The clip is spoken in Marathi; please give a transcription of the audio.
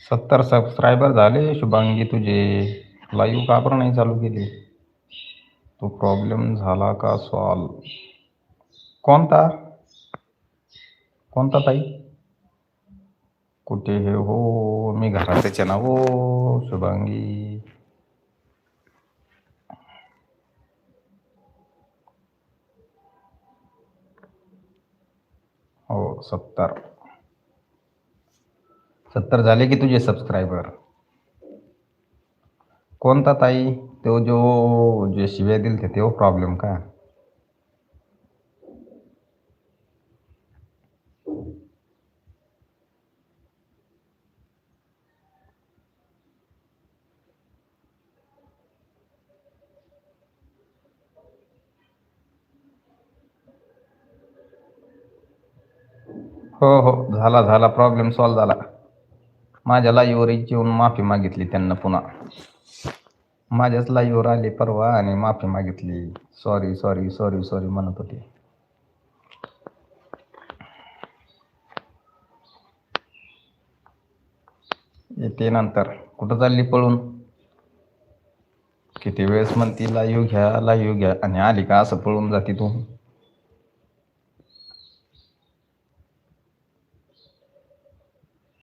सबस्क्रायबर झाले शुभांगी तुझे. लाईव्ह का बरं नाही चालू केली? तो प्रॉब्लेम झाला का सॉल्व? कोणता कोणता ताई? कुठे हे हो? मी घरातच आहे ना हो शुभांगी. हो 70 झाले की तुझे सबस्क्रायबर. कोणता ताई? तो जो जे शिव्या दिलते तो प्रॉब्लेम का? हो हो झाला प्रॉब्लेम सॉल्व झाला. माझ्या लाईव्हवर येऊन माफी मागितली त्यांना पुन्हा. माझ्याच लाईव्हवर आले परवा आणि माफी मागितली. सॉरी सॉरी सॉरी सॉरी म्हणत होते. येते नंतर. कुठं चालली पळून? किती वेळेस म्हणती लाईव्ह घ्या आणि आली का असं पळून जाती तू?